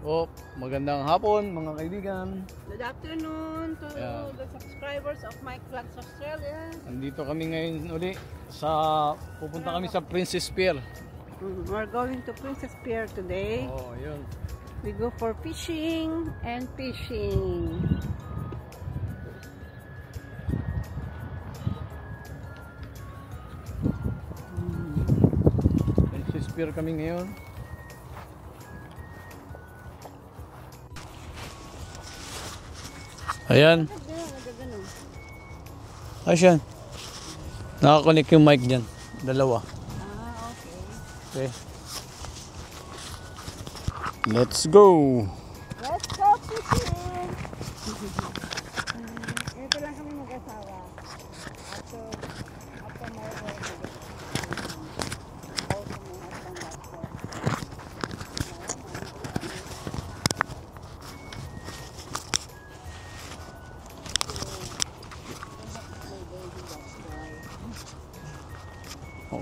Oh, magandang hapon mga kaibigan. Good afternoon to the subscribers of Mike Vlogs Australia. Andito kami ngayon uli pupunta kami sa Princess Pier. We're going to Princess Pier today. Oh, yun. We go for fishing and fishing. Princess Pier kami ngayon. Ayan. Ayan. Nakakonek yung mic dyan. Dalawa. Okay. Okay. Let's go! Let's go fishing! Ito lang kami mag-asawa. After my work,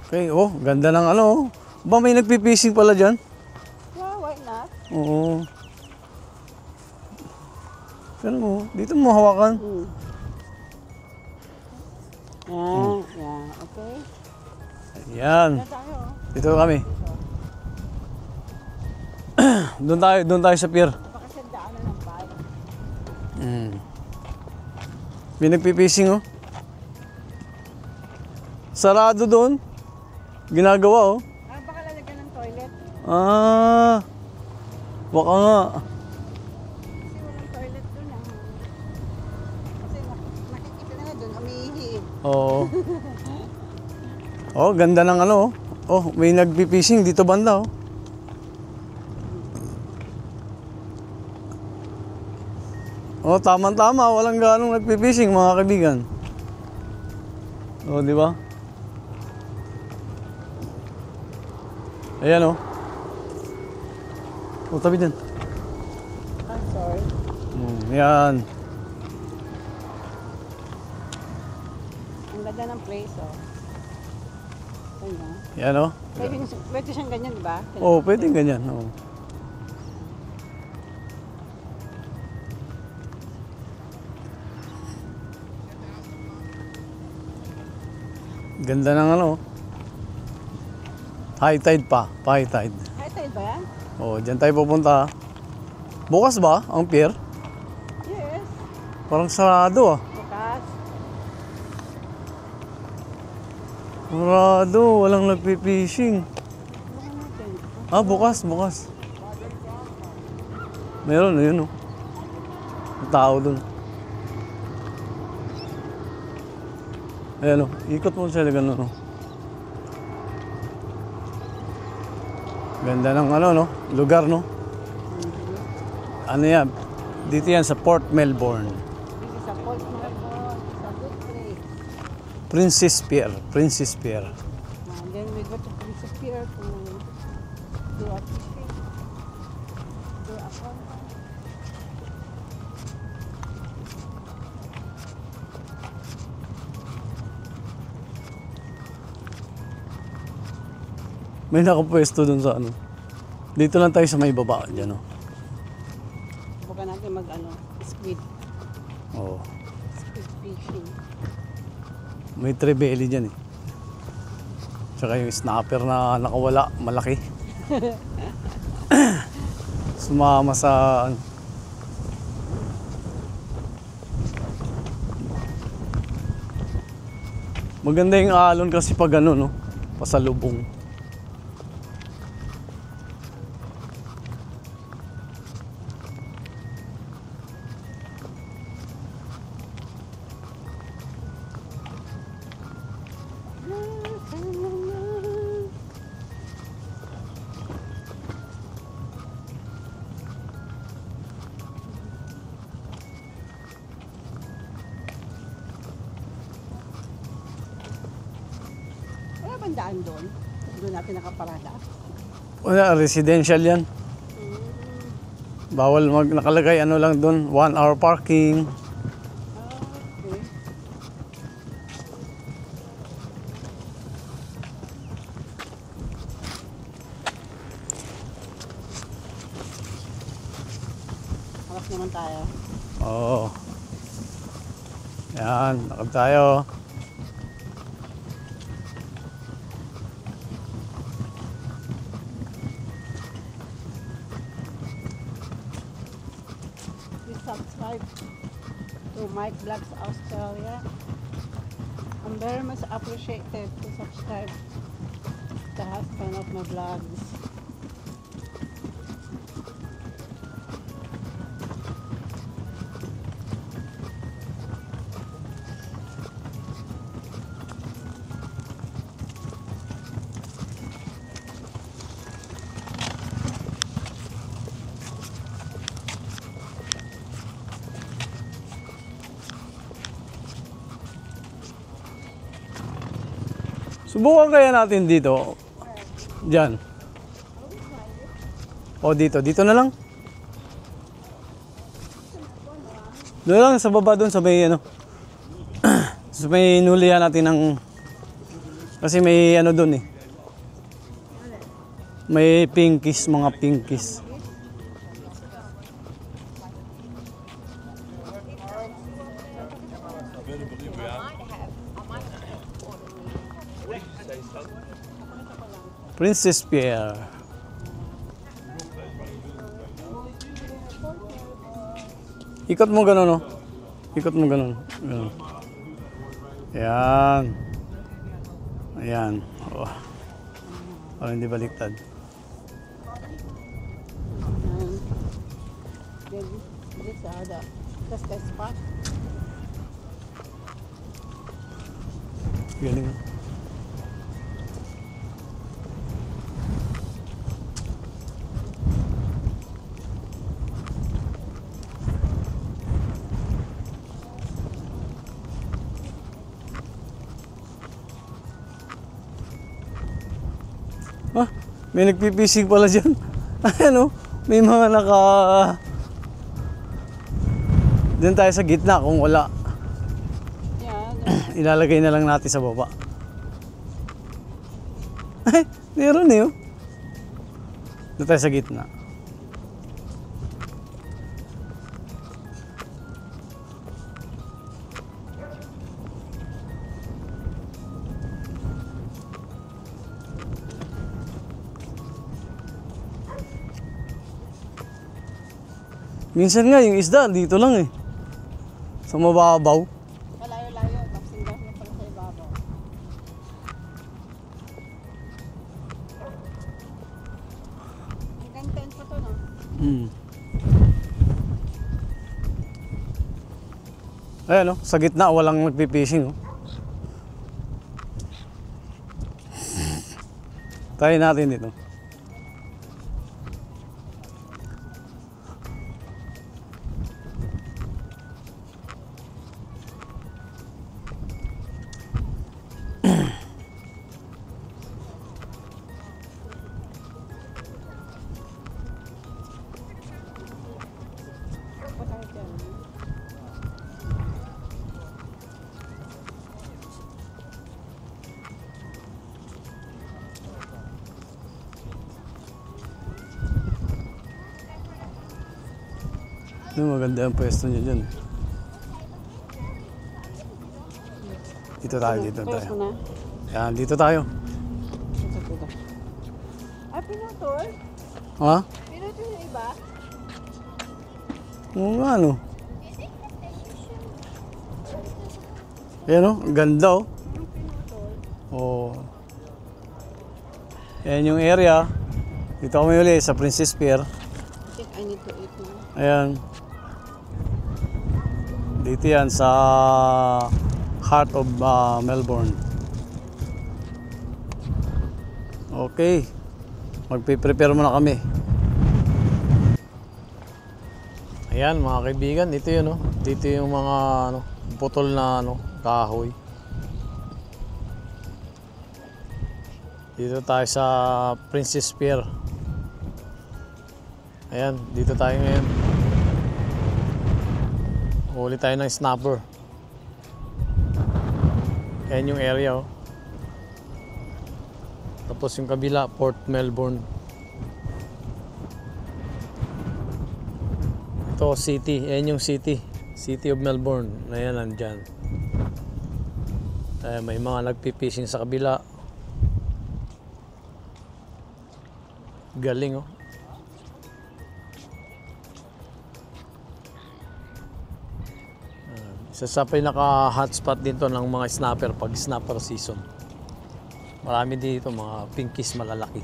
Okay, oh, ganda ng ano. Ba may nagpi-fishing pala dyan? yeah, why not? Oo. Pero mo, dito mo hawakan. Yeah, okay. Ayan. Dito tayo. Dito kami. Doon tayo sa pier. Napakasandaanan ng bike. May nagpi-fishing oh. Sarado doon. Ginagawa oh. Baka lalagyan ng toilet. Baka nga. Kasi walang toilet doon Kasi nakikita na doon, umiihi. Oo. Oh, ganda ng ano oh. Oh, may nagpi-fishing dito banda oh. Oh, tama-tama, walang ganong nagpi-fishing mga kaibigan. Oh, di ba? Ayan oh. Oh, tabi din. I'm sorry. Yan. Ang ganda ng place, oh. Ayun, Yan oh. Pwede siyang ganyan, di ba? Oh, pwedeng ganyan. Oh. Ganda ng ano. High tide pa. High tide. High tide ba yan? Oh, dyan tayo pupunta. Bukas ba ang pier? Yes. Parang sarado ah. Bukas. Sarado. Walang nagpi-fishing. Bukan natin. Ah, bukas. Meron, yun oh. May tao dun. Ayan oh. Ikot mo sila ganun oh. Ganda ng ano no, lugar no. Ano yan? Dito yan sa Port Melbourne. This is a Port Melbourne. It's a good place. Princess Pier. And then we go to Princess Pier to do a fishing. Do a fun. May nakapwesto dun sa ano. Dito lang tayo sa may baba dyan no. Bukan natin squid. Oo. Squid fishing. May trebeli dyan eh. Tsaka yung snapper na nakawala, malaki. Sumama sa ano. Maganda yung alon kasi pag ano no, pasalubong. Wala bang daan doon? Doon natin nakaparada. Wala, residential yan. Bawal nakalagay ano lang doon, 1 hour parking. Okay. naman tayo. Oo. Yan, lakad tayo. Please subscribe to Mike Vlogs Australia. I'm very much appreciated to subscribe the husband of my vlogs. Subukan kaya natin dito. Diyan. O dito. Dito na lang. Doon lang sa baba doon sa may ano. Sa may nulihan natin ng... Kasi may ano doon eh. May pinkies, mga pinkies. Princess Pier. Ikot mo gano'n, no? Ikot mo gano'n. Gano'n. Ayan. Ayan. Oh. Oh, hindi baliktad. This are the spot. Galing. Ah, may nagpipisig pala dyan. Ano? May mga naka... Diyan tayo sa gitna kung wala. Yeah, Ilalagay na lang natin sa baba. Ay, meron eh oh. Doon tayo sa gitna. Minsan nga yung isda dito lang eh. Sa mababaw. malayo-layo. Tapos hindi na pala sa ibabaw. Hanggang 10 pa to, no? Ayan oh, sa gitna walang nagpipishing oh. Try natin dito. Pa tayo dyan. Maganda ang pwesto niya dyan. Dito tayo, dito Pwes tayo. mo na. Yan, dito tayo. Ito. Ah, pinutol? Ha? Pinutol yung iba? Oo nga no. Ayan oh, ang ganda oh. Yung pinutol. Oh. Yan yung area. Dito kami uli sa Princess Pier. I think I need to eat now. Ayan. Dito yan sa heart of Melbourne. Okay. Magpe-prepare muna kami. Ayan mga kaibigan, dito yun oh. Dito yung mga ano, putol na ano, kahoy. Dito tayo sa Princess Pier. Ayan, dito tayo ngayon. Huli tayo ng snapper. Ayan yung area oh. Tapos yung kabila, Port Melbourne. Ito Ito, city. Ayan yung city. City of Melbourne. Ayan, nandyan. May mga nagpipishing sa kabila. Galing, oh. Isa sa pinaka-hotspot dito ng mga snapper pag snapper season. Marami dito mga pinkies malalaki.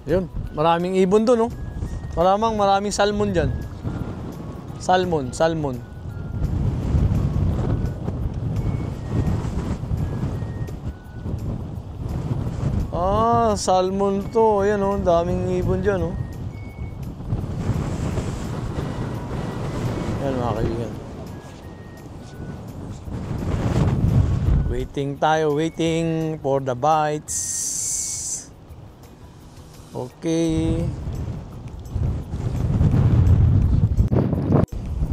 Yun, maraming ibon doon, oh. Maraming salmon dyan. Salmon. Salmon to. Ayan, oh, daming ibon dyan, oh. Ayan, mga kaibigan. Waiting for the bites. Okay.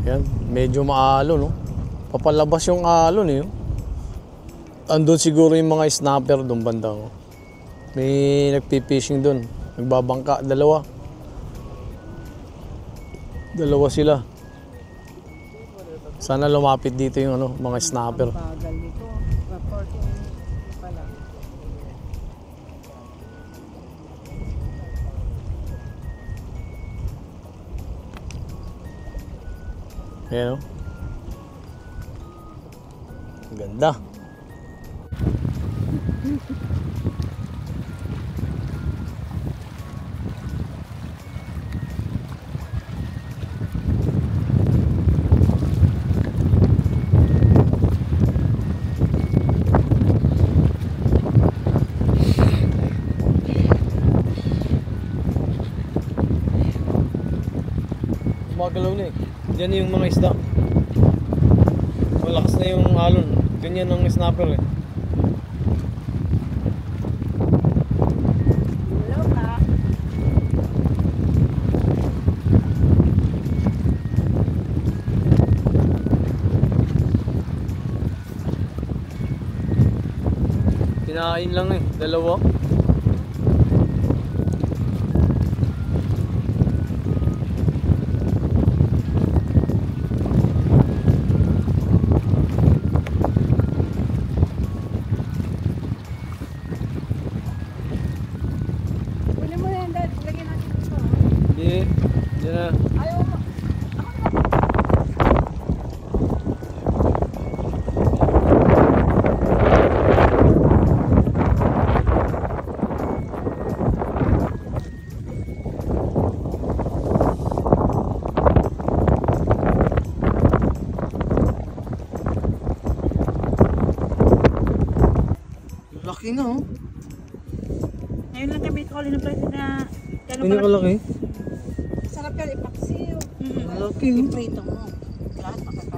Ayan, medyo maalon, no? Papalabas yung alon, eh. Andun siguro yung mga snapper doon banda, oh. May nagpipishing doon. Nagbabangka. Dalawa sila. Sana lumapit dito yung ano, mga snapper. Bagal dito. Reporting pala. Ayan, oh. Ang ganda. Magalaw na, eh. Diyan yung mga isda. Malakas na yung alon. Ganyan ang snapper, eh. Hello ka. Kinain lang, eh. Dalawa. Laki na, oh. Ngayon lang kami ikaw ng price na Hindi ka laki. sarap yan ipaksiw. Laki, oh. Iprito mo. Lahat makakasya.